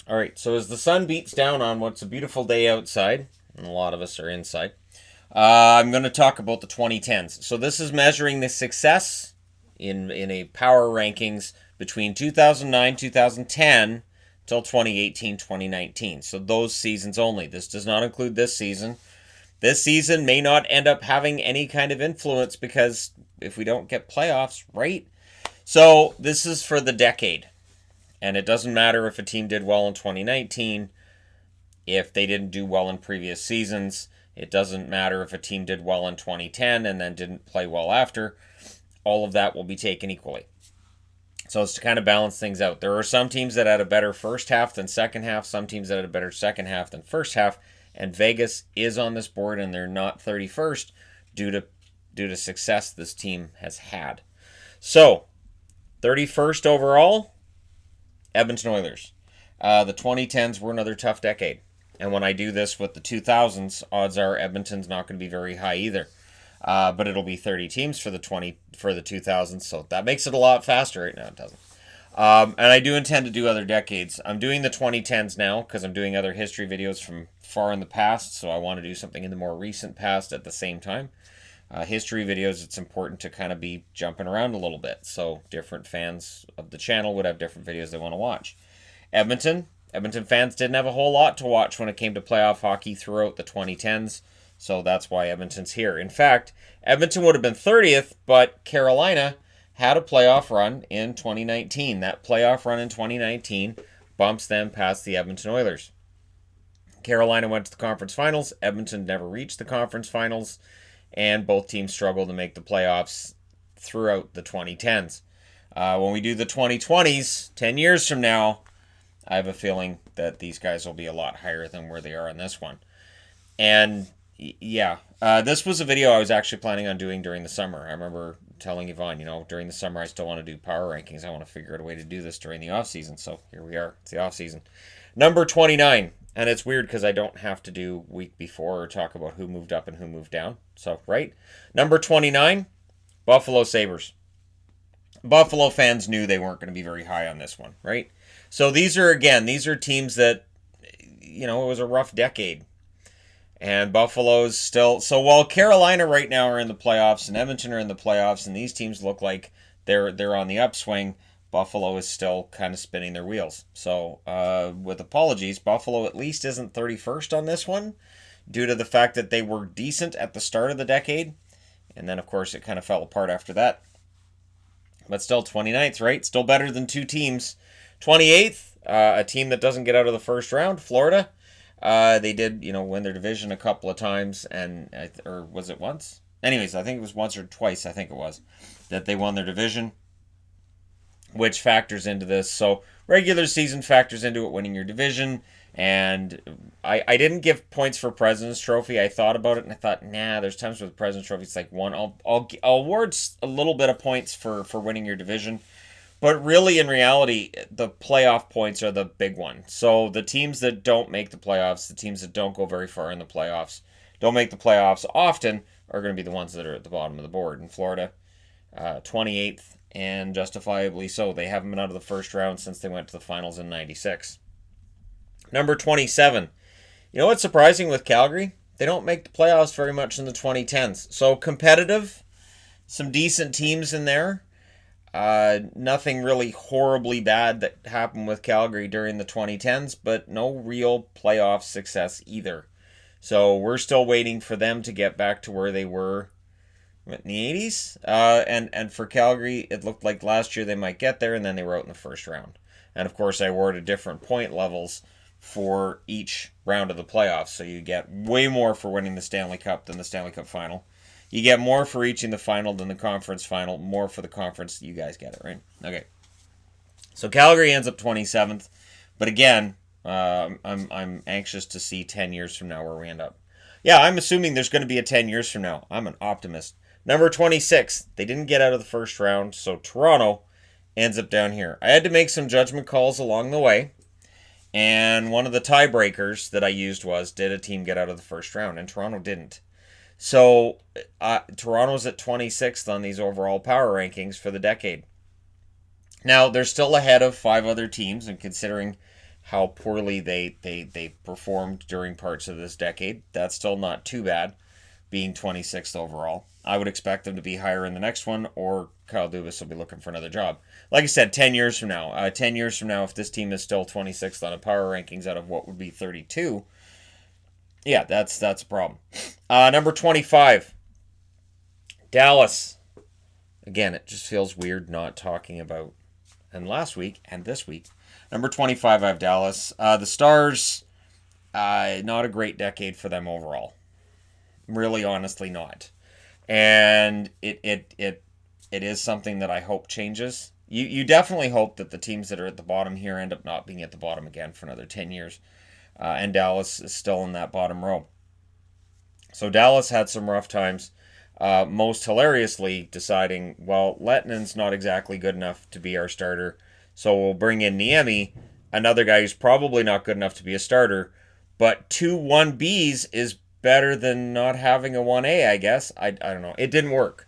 All right, so as the sun beats down on what's a beautiful day outside, and a lot of us are inside, I'm going to talk about the 2010s. So this is measuring the success in a power rankings between 2009, 2010 till 2018, 2019. So those seasons only. This does not include this season. This season may not end up having any kind of influence because if we don't get playoffs, right? So this is for the decade. And it doesn't matter if a team did well in 2019, if they didn't do well in previous seasons. It doesn't matter if a team did well in 2010 and then didn't play well after. All of that will be taken equally. So it's to kind of balance things out. There are some teams that had a better first half than second half, some teams that had a better second half than first half, and Vegas is on this board and they're not 31st due to success this team has had. So, 31st overall, Edmonton Oilers. The 2010s were another tough decade. And when I do this with the 2000s, odds are Edmonton's not going to be very high either. But it'll be 30 teams for the 2000s, so that makes it a lot faster. Right now, it doesn't. And I do intend to do other decades. I'm doing the 2010s now because I'm doing other history videos from far in the past, so I want to do something in the more recent past at the same time. History videos, it's important to kind of be jumping around a little bit, so different fans of the channel would have different videos they want to watch. Edmonton fans didn't have a whole lot to watch when it came to playoff hockey throughout the 2010s. So that's why Edmonton's here. In fact, Edmonton would have been 30th, but Carolina had a playoff run in 2019. That playoff run in 2019 bumps them past the Edmonton Oilers. Carolina went to the conference finals. Edmonton never reached the conference finals, and both teams struggled to make the playoffs throughout the 2010s. When we do the 2020s, 10 years from now, I have a feeling that these guys will be a lot higher than where they are in this one. And yeah, this was a video I was actually planning on doing during the summer. I remember telling Yvonne, during the summer I still want to do power rankings. I want to figure out a way to do this during the off season. So here we are. It's the off season. Number 29. And it's weird because I don't have to do week before or talk about who moved up and who moved down. So, right? Number 29, Buffalo Sabres. Buffalo fans knew they weren't going to be very high on this one, right? So these are teams that, it was a rough decade. And Buffalo's still... So while Carolina right now are in the playoffs and Edmonton are in the playoffs and these teams look like they're on the upswing, Buffalo is still kind of spinning their wheels. So with apologies, Buffalo at least isn't 31st on this one due to the fact that they were decent at the start of the decade. And then, of course, it kind of fell apart after that. But still 29th, right? Still better than two teams. 28th, a team that doesn't get out of the first round, Florida. They did, win their division a couple of times, or was it once? Anyways, I think it was once or twice, I think it was, that they won their division, which factors into this. So regular season factors into it, winning your division. And I didn't give points for President's Trophy. I thought about it and I thought, there's times with the President's Trophy it's like one. I'll award a little bit of points for winning your division. But really, in reality, the playoff points are the big one. So the teams that don't make the playoffs, the teams that don't go very far in the playoffs, don't make the playoffs often, are going to be the ones that are at the bottom of the board. In Florida, 28th, and justifiably so. They haven't been out of the first round since they went to the finals in 96. Number 27. You know what's surprising with Calgary? They don't make the playoffs very much in the 2010s. So competitive, some decent teams in there. Nothing really horribly bad that happened with Calgary during the 2010s, but no real playoff success either. So we're still waiting for them to get back to where they were in the 80s. And for Calgary, it looked like last year they might get there, and then they were out in the first round. And of course, I awarded different point levels for each round of the playoffs. So you get way more for winning the Stanley Cup than the Stanley Cup final. You get more for reaching the final than the conference final. More for the conference. You guys get it, right? Okay. So Calgary ends up 27th. But again, I'm anxious to see 10 years from now where we end up. Yeah, I'm assuming there's going to be a 10 years from now. I'm an optimist. Number 26. They didn't get out of the first round, so Toronto ends up down here. I had to make some judgment calls along the way. And one of the tiebreakers that I used was, did a team get out of the first round? And Toronto didn't. So Toronto's at 26th on these overall power rankings for the decade. Now, they're still ahead of 5 other teams, and considering how poorly they performed during parts of this decade. That's still not too bad, being 26th overall. I would expect them to be higher in the next one, or Kyle Dubas will be looking for another job. Like I said, 10 years from now, if this team is still 26th on a power rankings out of what would be 32, yeah, that's a problem. Number 25, Dallas. Again, it just feels weird not talking about, and last week and this week. Number 25, I have Dallas. The Stars, not a great decade for them overall. Really, honestly, not. And it is something that I hope changes. You definitely hope that the teams that are at the bottom here end up not being at the bottom again for another 10 years. And Dallas is still in that bottom row. So Dallas had some rough times. Most hilariously deciding, well, Letnin's not exactly good enough to be our starter, so we'll bring in Niemi, another guy who's probably not good enough to be a starter, but 2 1Bs is better than not having a 1A, I guess. I don't know. It didn't work.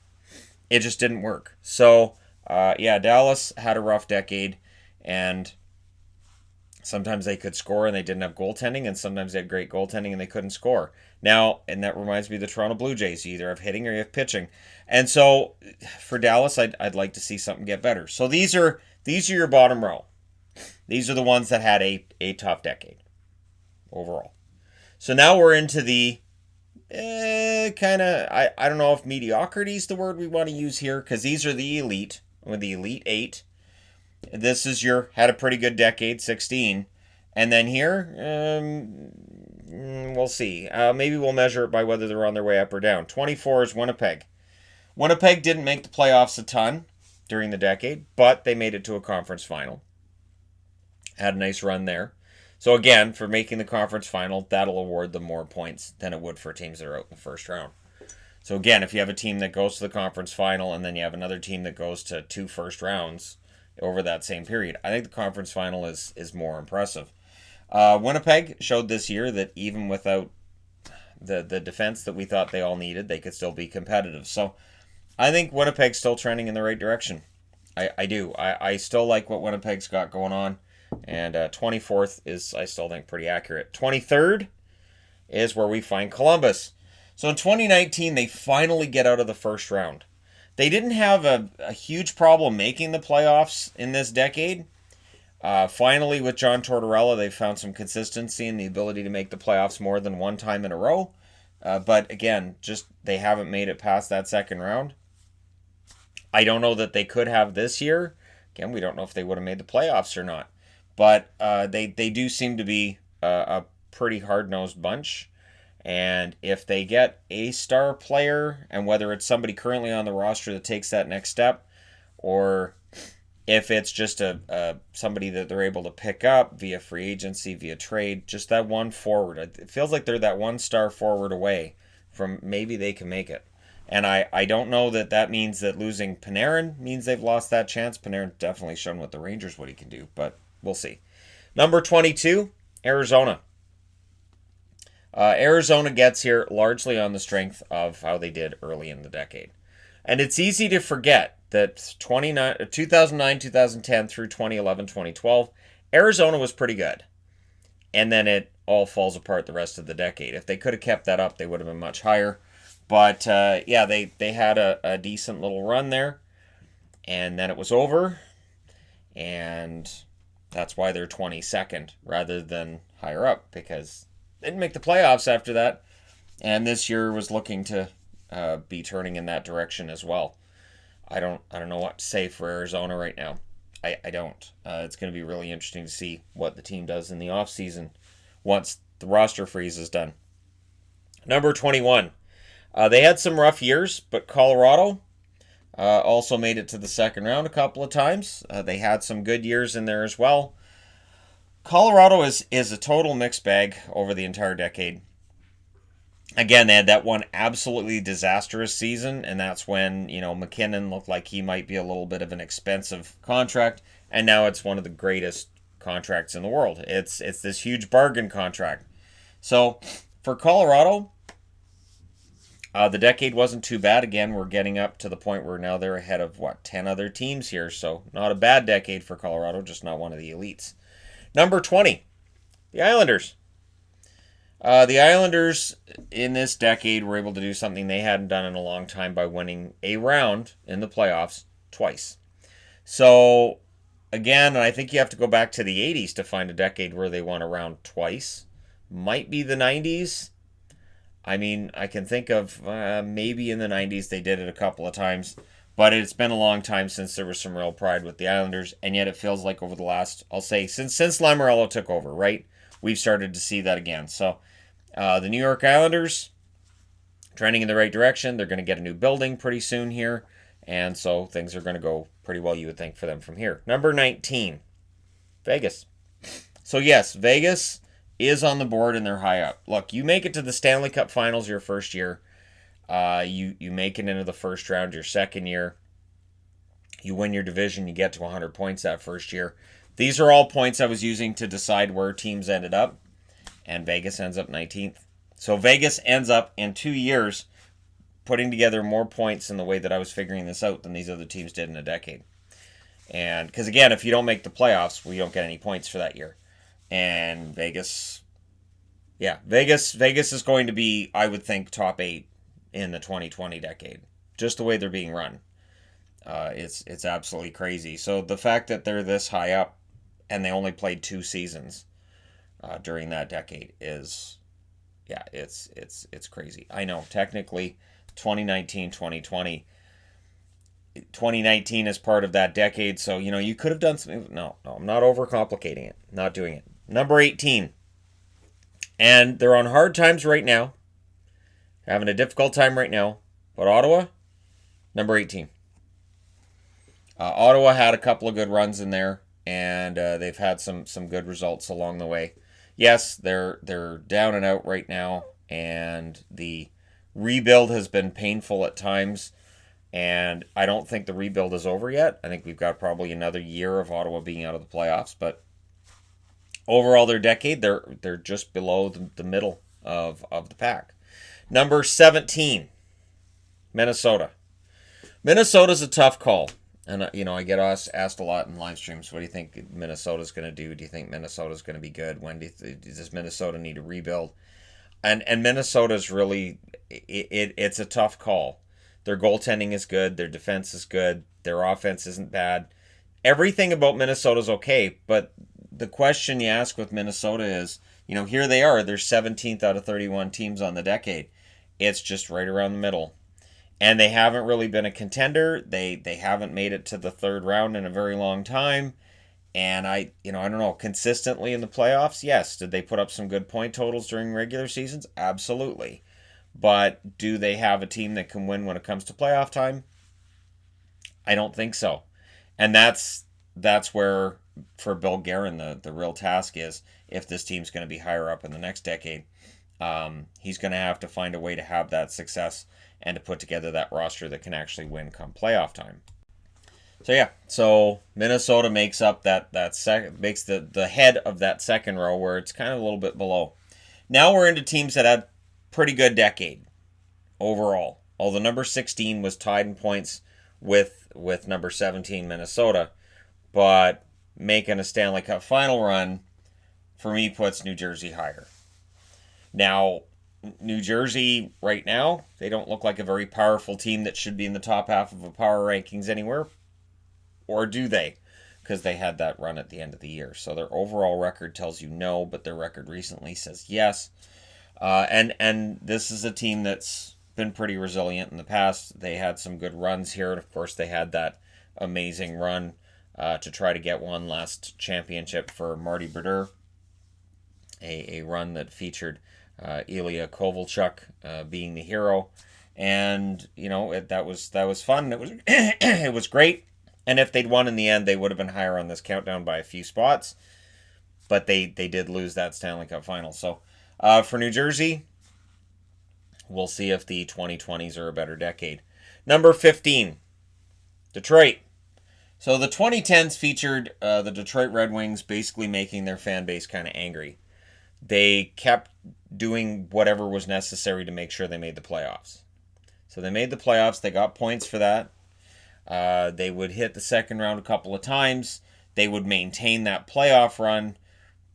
It just didn't work. So, yeah, Dallas had a rough decade, and sometimes they could score and they didn't have goaltending, and sometimes they had great goaltending and they couldn't score. Now, and that reminds me of the Toronto Blue Jays. You either have hitting or you have pitching. And so for Dallas, I'd like to see something get better. So these are your bottom row. These are the ones that had a tough decade overall. So now we're into the kind of, I don't know if mediocrity is the word we want to use here, because these are the elite, with the Elite 8. This is had a pretty good decade, 16. And then here, we'll see. Maybe we'll measure it by whether they're on their way up or down. 24 is Winnipeg. Winnipeg didn't make the playoffs a ton during the decade, but they made it to a conference final. Had a nice run there. So again, for making the conference final, that'll award them more points than it would for teams that are out in the first round. So again, if you have a team that goes to the conference final and then you have another team that goes to 2 first rounds over that same period, I think the conference final is more impressive. Winnipeg showed this year that even without the defense that we thought they all needed, they could still be competitive. So I think Winnipeg's still trending in the right direction. I do. I still like what Winnipeg's got going on. And 24th is, I still think, pretty accurate. 23rd is where we find Columbus. So in 2019, they finally get out of the first round. They didn't have a huge problem making the playoffs in this decade. Finally, with John Tortorella, they found some consistency and the ability to make the playoffs more than one time in a row. But again, just they haven't made it past that second round. I don't know that they could have this year. Again, we don't know if they would have made the playoffs or not. But they do seem to be a pretty hard-nosed bunch. And if they get a star player, and whether it's somebody currently on the roster that takes that next step, or if it's just somebody that they're able to pick up via free agency, via trade, just that one forward. It feels like they're that one star forward away from maybe they can make it. And I don't know that means that losing Panarin means they've lost that chance. Panarin's definitely shown with the Rangers what he can do, but we'll see. Number 22, Arizona. Arizona gets here largely on the strength of how they did early in the decade. And it's easy to forget that 2009, 2010 through 2011, 2012, Arizona was pretty good. And then it all falls apart the rest of the decade. If they could have kept that up, they would have been much higher. But, yeah, they had a decent little run there. And then it was over. And that's why they're 22nd rather than higher up, because they didn't make the playoffs after that. And this year was looking to be turning in that direction as well. I don't know what to say for Arizona right now. I don't. It's going to be really interesting to see what the team does in the offseason once the roster freeze is done. Number 21. They had some rough years, but Colorado also made it to the second round a couple of times. They had some good years in there as well. Colorado is a total mixed bag over the entire decade. Again, they had that one absolutely disastrous season, and that's when, McKinnon looked like he might be a little bit of an expensive contract, and now it's one of the greatest contracts in the world. It's this huge bargain contract. So, for Colorado, the decade wasn't too bad. Again, we're getting up to the point where now they're ahead of, 10 other teams here, so not a bad decade for Colorado, just not one of the elites. Number 20, the Islanders. The Islanders in this decade were able to do something they hadn't done in a long time by winning a round in the playoffs twice. So, again, I think you have to go back to the 80s to find a decade where they won a round twice. Might be the 90s. I mean, I can think of maybe in the 90s they did it a couple of times. But it's been a long time since there was some real pride with the Islanders. And yet it feels like over the last, I'll say, since Lamoriello took over, right? We've started to see that again. So, the New York Islanders, trending in the right direction. They're going to get a new building pretty soon here. And so things are going to go pretty well, you would think, for them from here. Number 19, Vegas. So yes, Vegas is on the board and they're high up. Look, you make it to the Stanley Cup Finals your first year. You make it into the first round your second year. You win your division. You get to 100 points that first year. These are all points I was using to decide where teams ended up. And Vegas ends up 19th. So Vegas ends up in 2 years putting together more points in the way that I was figuring this out than these other teams did in a decade. And because, again, if you don't make the playoffs, we don't get any points for that year. And Vegas is going to be, I would think, top 8 in the 2020 decade. Just the way they're being run. It's absolutely crazy. So the fact that they're this high up and they only played 2 seasons during that decade is, it's crazy. I know, technically, 2019, 2020, 2019 is part of that decade, so, you could have done something. No, I'm not overcomplicating it. Not doing it. Number 18. And they're on hard times right now. Having a difficult time right now. But Ottawa, number 18. Ottawa had a couple of good runs in there, and they've had some good results along the way. Yes, they're down and out right now, and the rebuild has been painful at times, and I don't think the rebuild is over yet. I think we've got probably another year of Ottawa being out of the playoffs, but overall their decade, they're just below the middle of the pack. Number 17, Minnesota. Minnesota's a tough call. And, I get asked a lot in live streams, what do you think Minnesota's going to do? Do you think Minnesota's going to be good? When does Minnesota need to rebuild? And Minnesota's really, it's a tough call. Their goaltending is good. Their defense is good. Their offense isn't bad. Everything about Minnesota's okay, but the question you ask with Minnesota is, here they are. They're 17th out of 31 teams on the decade. It's just right around the middle. And they haven't really been a contender. They haven't made it to the third round in a very long time. And I don't know, consistently in the playoffs, yes. Did they put up some good point totals during regular seasons? Absolutely. But do they have a team that can win when it comes to playoff time? I don't think so. And that's where, for Bill Guerin, the real task is, if this team's going to be higher up in the next decade, he's going to have to find a way to have that success and to put together that roster that can actually win come playoff time. So Minnesota makes up makes the head of that second row, where it's kind of a little bit below. Now we're into teams that had pretty good decade overall. Although number 16 was tied in points with number 17 Minnesota, but making a Stanley Cup final run for me puts New Jersey higher. Now, New Jersey, right now, they don't look like a very powerful team that should be in the top half of a power rankings anywhere. Or do they? Because they had that run at the end of the year. So their overall record tells you no, but their record recently says yes. And this is a team that's been pretty resilient in the past. They had some good runs here. And, of course, they had that amazing run to try to get one last championship for Marty Brodeur. A run that featured Ilya Kovalchuk being the hero, and that was fun. It was it was great, and if they'd won in the end, they would have been higher on this countdown by a few spots. But they did lose that Stanley Cup final. So for New Jersey, we'll see if the 2020s are a better decade. Number 15, Detroit. So the 2010s featured the Detroit Red Wings basically making their fan base kind of angry. They kept doing whatever was necessary to make sure they made the playoffs. So they made the playoffs. They got points for that. They would hit the second round a couple of times. They would maintain that playoff run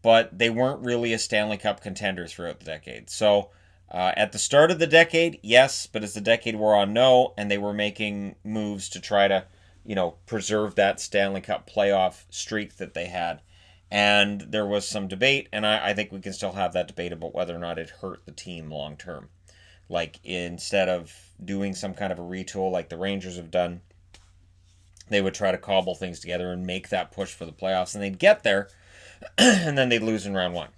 but they weren't really a Stanley Cup contender throughout the decade. So at the start of the decade, yes, but as the decade wore on, no, and they were making moves to try to, preserve that Stanley Cup playoff streak that they had. And there was some debate, and I think we can still have that debate about whether or not it hurt the team long term. Like, instead of doing some kind of a retool like the Rangers have done, they would try to cobble things together and make that push for the playoffs, and they'd get there, and then they'd lose in round one.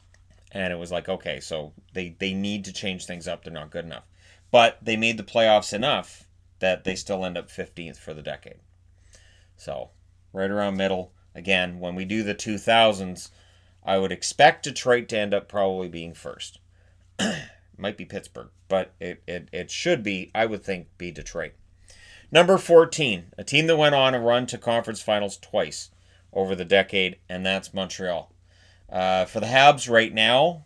And it was like, okay, so they need to change things up. They're not good enough. But they made the playoffs enough that they still end up 15th for the decade. So, right around middle. Again, when we do the 2000s, I would expect Detroit to end up probably being first. Might be Pittsburgh, but it should be, I would think, be Detroit. Number 14, a team that went on a run to conference finals twice over the decade, and that's Montreal. For the Habs right now,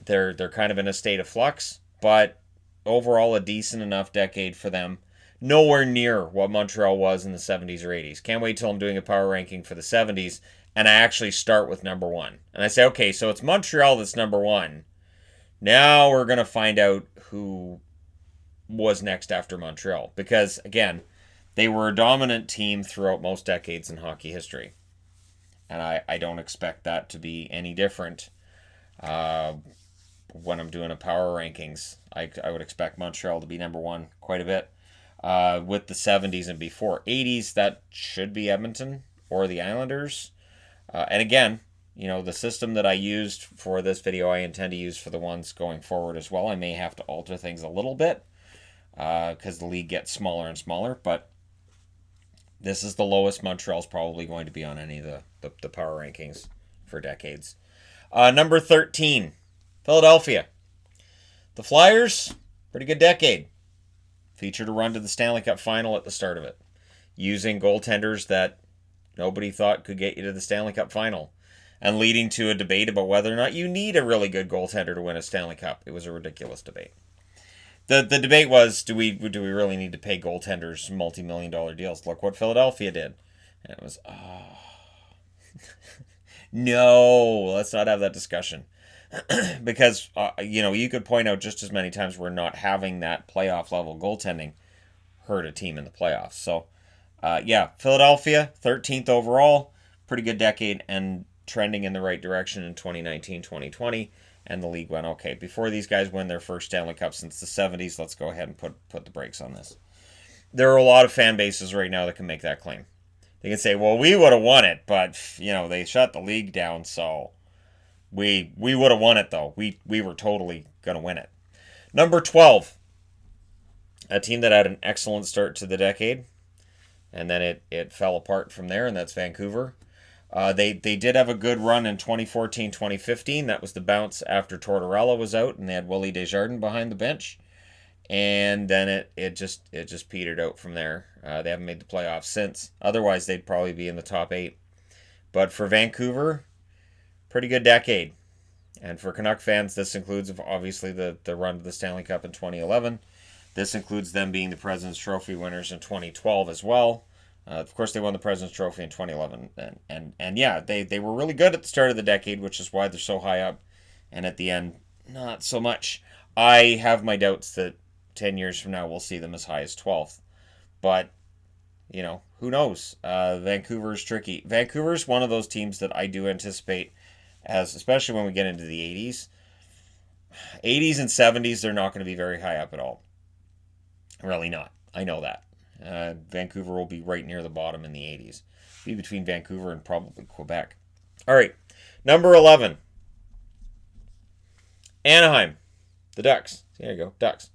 they're kind of in a state of flux, but overall a decent enough decade for them. Nowhere near what Montreal was in the 70s or 80s. Can't wait till I'm doing a power ranking for the 70s, and I actually start with number one. And I say, okay, so it's Montreal that's number one. Now we're going to find out who was next after Montreal. Because, again, they were a dominant team throughout most decades in hockey history. And I don't expect that to be any different when I'm doing a power rankings. I would expect Montreal to be number one quite a bit. With the 70s and before. 80s, that should be Edmonton or the Islanders. And again, the system that I used for this video, I intend to use for the ones going forward as well. I may have to alter things a little bit because the league gets smaller and smaller, but this is the lowest Montreal's probably going to be on any of the power rankings for decades. Number 13, Philadelphia. The Flyers, pretty good decade. Featured a run to the Stanley Cup final at the start of it, using goaltenders that nobody thought could get you to the Stanley Cup final, and leading to a debate about whether or not you need a really good goaltender to win a Stanley Cup. It was a ridiculous debate. The debate was, do we really need to pay goaltenders multi-million-dollar deals? Look what Philadelphia did. And it was, no, let's not have that discussion. Because, you could point out just as many times where not having that playoff level goaltending hurt a team in the playoffs. So, Philadelphia, 13th overall, pretty good decade and trending in the right direction in 2019, 2020. And the league went, okay, before these guys win their first Stanley Cup since the 70s, let's go ahead and put the brakes on this. There are a lot of fan bases right now that can make that claim. They can say, well, we would have won it, but, they shut the league down, so we would have won it, though. We were totally going to win it. Number 12, a team that had an excellent start to the decade, and then it fell apart from there, and that's Vancouver. They did have a good run in 2014-2015. That was the bounce after Tortorella was out, and they had Willie Desjardins behind the bench. And then it just petered out from there. They haven't made the playoffs since. Otherwise, they'd probably be in the top 8. But for Vancouver, pretty good decade. And for Canuck fans, this includes obviously the run to the Stanley Cup in 2011. This includes them being the President's Trophy winners in 2012 as well. Of course, they won the President's Trophy in 2011. And yeah, they were really good at the start of the decade, which is why they're so high up. And at the end, not so much. I have my doubts that 10 years from now we'll see them as high as 12th. But, who knows? Vancouver's tricky. Vancouver's one of those teams that I do anticipate as, especially when we get into the 80s. 80s and 70s, they're not going to be very high up at all. Really not. I know that. Vancouver will be right near the bottom in the 80s. Be between Vancouver and probably Quebec. All right. Number 11. Anaheim. The Ducks. There you go. Ducks.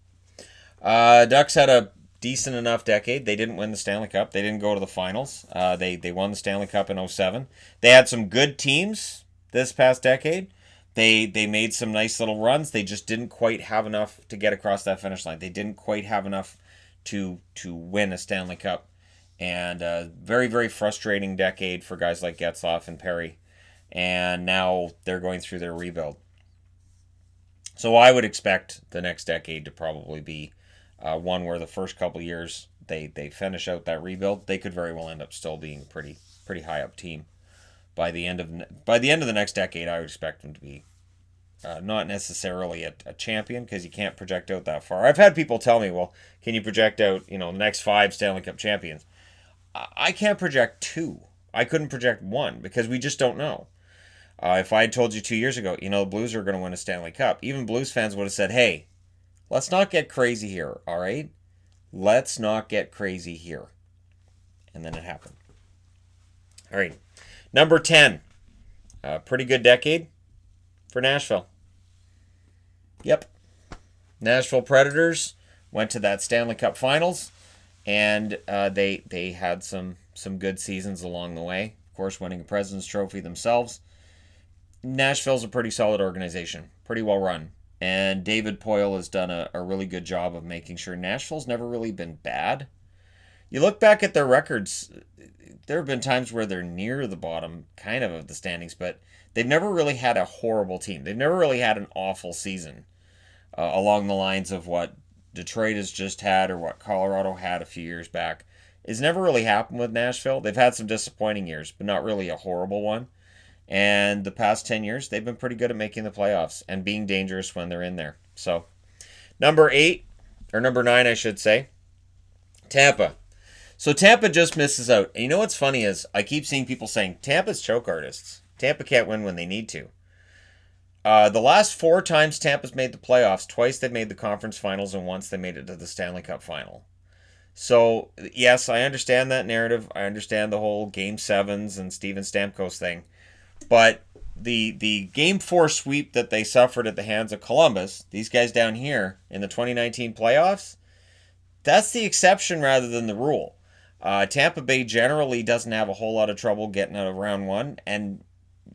Ducks had a decent enough decade. They didn't win the Stanley Cup. They didn't go to the finals. They won the Stanley Cup in 2007. They had some good teams this past decade. They made some nice little runs. They just didn't quite have enough to get across that finish line. They didn't quite have enough to win a Stanley Cup. And very, very frustrating decade for guys like Getzlaf and Perry. And now they're going through their rebuild. So I would expect the next decade to probably be one where the first couple years they finish out that rebuild. They could very well end up still being pretty high up team. by the end of the next decade, I would expect them to be not necessarily a champion, because you can't project out that far. I've had people tell me, well, can you project out, the next 5 Stanley Cup champions? I can't project 2. I couldn't project 1 because we just don't know. If I had told you 2 years ago, the Blues are going to win a Stanley Cup, even Blues fans would have said, hey, let's not get crazy here, all right? Let's not get crazy here. And then it happened. All right. Number 10. Pretty good decade for Nashville. Yep. Nashville Predators went to that Stanley Cup Finals, and they had some good seasons along the way. Of course, winning a President's Trophy themselves. Nashville's a pretty solid organization, pretty well run. And David Poile has done a really good job of making sure Nashville's never really been bad. You look back at their records, there have been times where they're near the bottom kind of the standings, but they've never really had a horrible team. They've never really had an awful season along the lines of what Detroit has just had or what Colorado had a few years back. It's never really happened with Nashville. They've had some disappointing years, but not really a horrible one. And the past 10 years, they've been pretty good at making the playoffs and being dangerous when they're in there. So, number 9, I should say, Tampa. So Tampa just misses out. And you know what's funny is I keep seeing people saying Tampa's choke artists. Tampa can't win when they need to. The last 4 times Tampa's made the playoffs, twice they made the conference finals, and once they made it to the Stanley Cup final. So, yes, I understand that narrative. I understand the whole Game 7s and Steven Stamkos thing. But the Game 4 sweep that they suffered at the hands of Columbus, these guys down here in the 2019 playoffs, that's the exception rather than the rule. Tampa Bay generally doesn't have a whole lot of trouble getting out of round 1. And,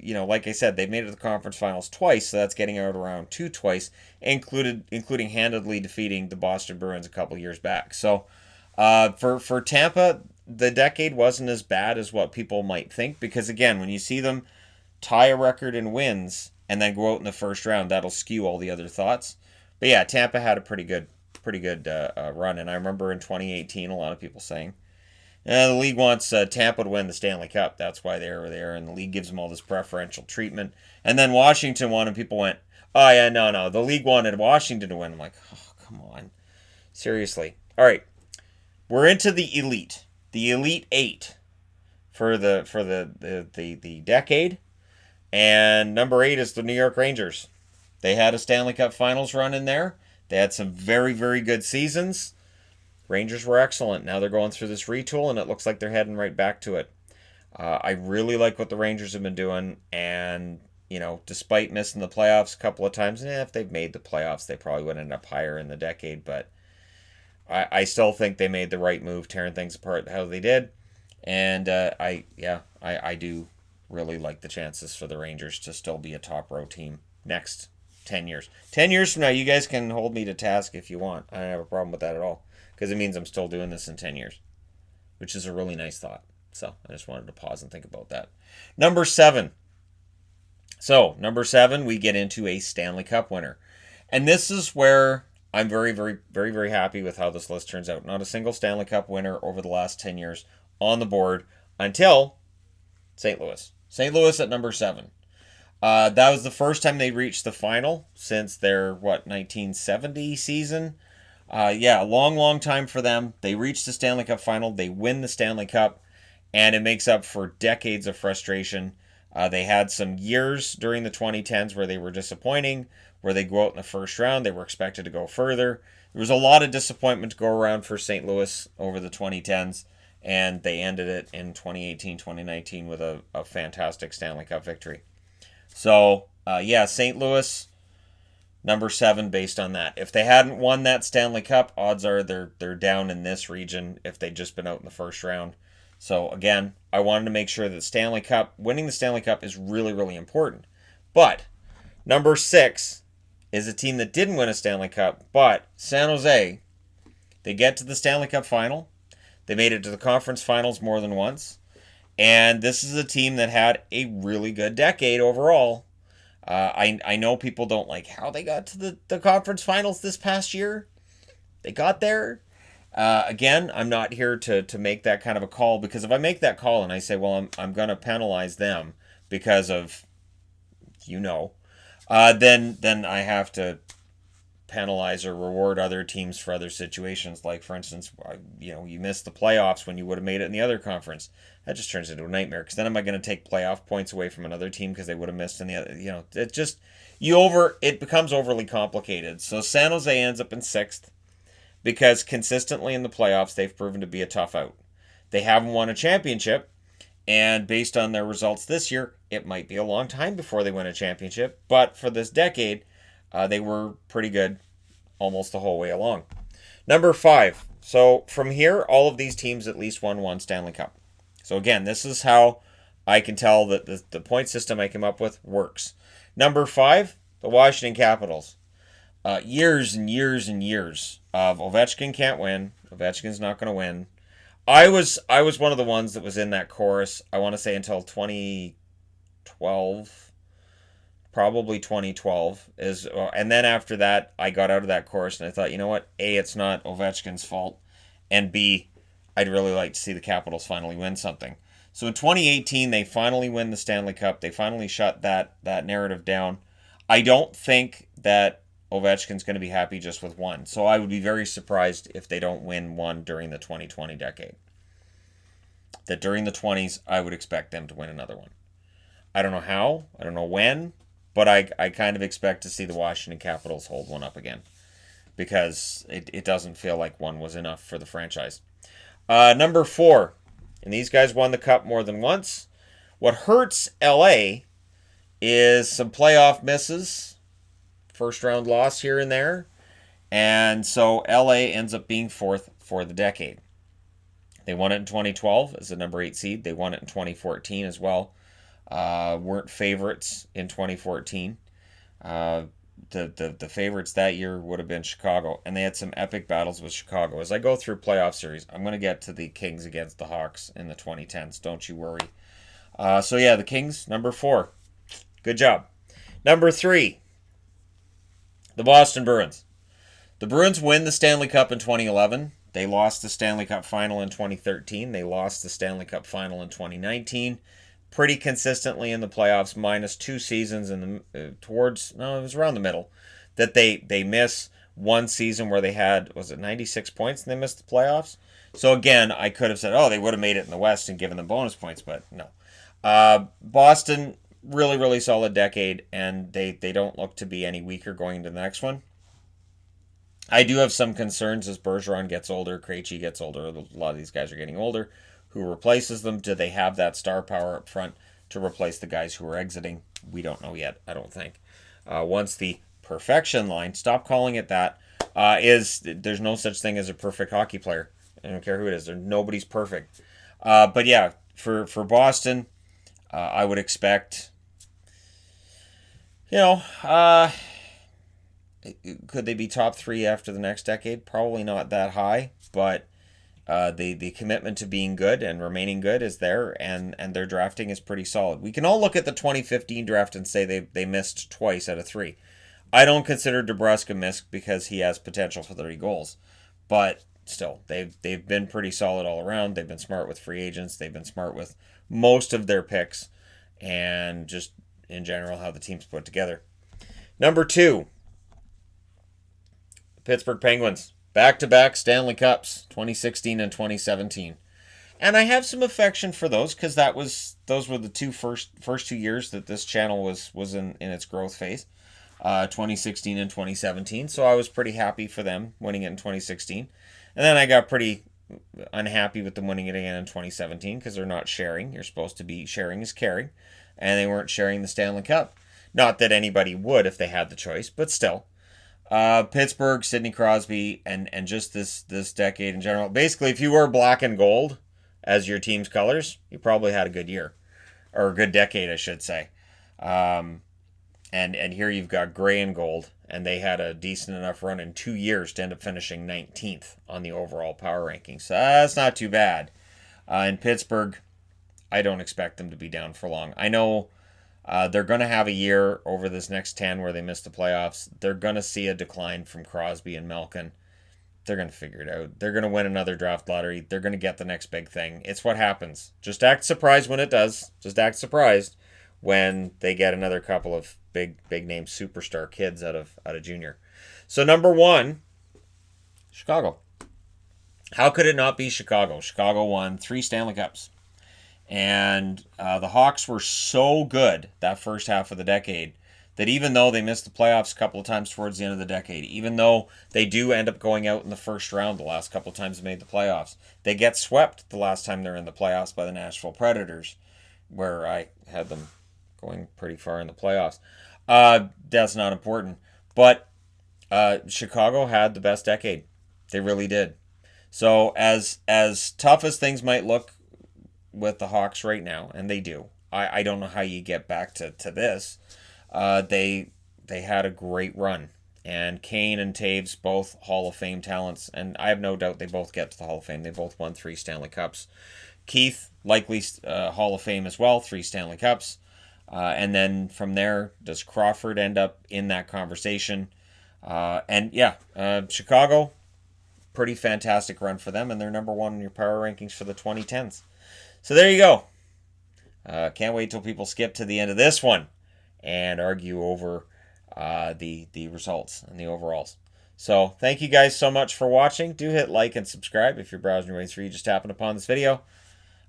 like I said, they've made it to the conference finals twice, so that's getting out of round 2 twice, including handedly defeating the Boston Bruins a couple years back. So for Tampa, the decade wasn't as bad as what people might think, because, again, when you see them tie a record in wins and then go out in the first round, that'll skew all the other thoughts. But yeah, Tampa had a pretty good run, and I remember in 2018 a lot of people saying, the league wants Tampa to win the Stanley Cup. That's why they were there, and the league gives them all this preferential treatment. And then Washington won, and people went, oh yeah, no, the league wanted Washington to win. I'm like, oh, come on, seriously. All right, we're into the Elite 8 for the decade. And number 8 is the New York Rangers. They had a Stanley Cup Finals run in there. They had some very, very good seasons. Rangers were excellent. Now they're going through this retool, and it looks like they're heading right back to it. I really like what the Rangers have been doing. And, despite missing the playoffs a couple of times, if they've made the playoffs, they probably would end up higher in the decade. But I still think they made the right move, tearing things apart how they did. And I do really like the chances for the Rangers to still be a top row team next 10 years. 10 years from now, you guys can hold me to task if you want. I don't have a problem with that at all, because it means I'm still doing this in 10 years, which is a really nice thought. So I just wanted to pause and think about that. Number 7. So, number 7, we get into a Stanley Cup winner. And this is where I'm very, very, very, very happy with how this list turns out. Not a single Stanley Cup winner over the last 10 years on the board until St. Louis. St. Louis at number 7. That was the first time they reached the final since their, 1970 season. A long time for them. They reached the Stanley Cup final. They win the Stanley Cup, and it makes up for decades of frustration. They had some years during the 2010s where they were disappointing, where they go out in the first round. They were expected to go further. There was a lot of disappointment to go around for St. Louis over the 2010s. And they ended it in 2018-2019 with a fantastic Stanley Cup victory. So, St. Louis, number 7 based on that. If they hadn't won that Stanley Cup, odds are they're down in this region if they'd just been out in the first round. So, again, I wanted to make sure that winning the Stanley Cup is really, really important. But, number 6 is a team that didn't win a Stanley Cup, but San Jose, they get to the Stanley Cup final. They made it to the conference finals more than once. And this is a team that had a really good decade overall. I know people don't like how they got to the conference finals this past year. They got there. Again, I'm not here to make that kind of a call, because if I make that call and I say, well, I'm going to penalize them because of, then I have to penalize or reward other teams for other situations. Like, for instance, you missed the playoffs when you would have made it in the other conference. That just turns into a nightmare, because then am I going to take playoff points away from another team because they would have missed in the other? It becomes overly complicated. So San Jose ends up in 6th because consistently in the playoffs they've proven to be a tough out. They haven't won a championship, and based on their results this year, it might be a long time before they win a championship, but for this decade, they were pretty good almost the whole way along. Number 5. So from here, all of these teams at least won one Stanley Cup. So again, this is how I can tell that the point system I came up with works. Number 5, the Washington Capitals. Years and years and years of Ovechkin can't win. Ovechkin's not going to win. I was one of the ones that was in that chorus, I want to say until 2012. Probably 2012. And then after that, I got out of that chorus and I thought, you know what? A, it's not Ovechkin's fault. And B, I'd really like to see the Capitals finally win something. So in 2018, they finally win the Stanley Cup. They finally shut that narrative down. I don't think that Ovechkin's going to be happy just with one. So I would be very surprised if they don't win one during the 2020 decade. That during the 20s, I would expect them to win another one. I don't know how. I don't know when. But I kind of expect to see the Washington Capitals hold one up again. Because it doesn't feel like one was enough for the franchise. Number 4. And these guys won the Cup more than once. What hurts LA is some playoff misses. First round loss here and there. And so LA ends up being 4th for the decade. They won it in 2012 as the number 8 seed. They won it in 2014 as well. Weren't favorites in 2014. The favorites that year would have been Chicago, and they had some epic battles with Chicago. As I go through playoff series, I'm going to get to the Kings against the Hawks in the 2010s. Don't you worry. So yeah, the Kings, number 4. Good job. Number 3, the Boston Bruins. The Bruins win the Stanley Cup in 2011. They lost the Stanley Cup final in 2013. They lost the Stanley Cup final in 2019. Pretty consistently in the playoffs, minus 2 seasons in the it was around the middle, that they miss one season where they had, was it 96 points and they missed the playoffs? So again, I could have said, they would have made it in the West and given them bonus points, but no. Boston, really, really solid decade, and they don't look to be any weaker going into the next one. I do have some concerns as Bergeron gets older, Krejci gets older, a lot of these guys are getting older. Who replaces them? Do they have that star power up front to replace the guys who are exiting? We don't know yet, I don't think. Once the perfection line, stop calling it that, there's no such thing as a perfect hockey player. I don't care who it is. Nobody's perfect. But yeah, for Boston, I would expect, could they be top 3 after the next decade? Probably not that high, but the commitment to being good and remaining good is there, and their drafting is pretty solid. We can all look at the 2015 draft and say they missed twice out of 3. I don't consider DeBrusk a miss because he has potential for 30 goals. But still, they've been pretty solid all around. They've been smart with free agents. They've been smart with most of their picks, and just in general how the team's put together. Number 2, the Pittsburgh Penguins. Back-to-back Stanley Cups, 2016 and 2017. And I have some affection for those because those were the first 2 years that this channel was in its growth phase, 2016 and 2017. So I was pretty happy for them winning it in 2016. And then I got pretty unhappy with them winning it again in 2017 because they're not sharing. You're supposed to be sharing is caring. And they weren't sharing the Stanley Cup. Not that anybody would if they had the choice, but still. Pittsburgh, Sidney Crosby, and just this decade in general. Basically, if you were black and gold as your team's colors, you probably had a good year. Or a good decade, I should say. And here you've got gray and gold, and they had a decent enough run in 2 years to end up finishing 19th on the overall power rankings. So that's not too bad. In Pittsburgh, I don't expect them to be down for long. I know they're going to have a year over this next 10 where they miss the playoffs. They're going to see a decline from Crosby and Malkin. They're going to figure it out. They're going to win another draft lottery. They're going to get the next big thing. It's what happens. Just act surprised when it does. Just act surprised when they get another couple of big name superstar kids out of junior. So number 1, Chicago. How could it not be Chicago? Chicago won 3 Stanley Cups. And the Hawks were so good that first half of the decade that even though they missed the playoffs a couple of times towards the end of the decade, even though they do end up going out in the first round the last couple of times they made the playoffs, they get swept the last time they're in the playoffs by the Nashville Predators, where I had them going pretty far in the playoffs. That's not important. But Chicago had the best decade. They really did. So as tough as things might look with the Hawks right now, and they do, I don't know how you get back to this. They had a great run. And Kane and Taves, both Hall of Fame talents, and I have no doubt they both get to the Hall of Fame. They both won 3 Stanley Cups. Keith, likely Hall of Fame as well, 3 Stanley Cups. And then from there, does Crawford end up in that conversation? Chicago, pretty fantastic run for them, and they're number 1 in your power rankings for the 2010s. So there you go. Can't wait till people skip to the end of this one and argue over the results and the overalls. So thank you guys so much for watching. Do hit like and subscribe if you're browsing your way through. You just happened upon this video.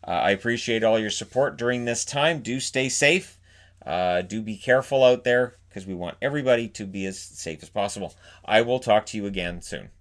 I appreciate all your support during this time. Do stay safe. Do be careful out there because we want everybody to be as safe as possible. I will talk to you again soon.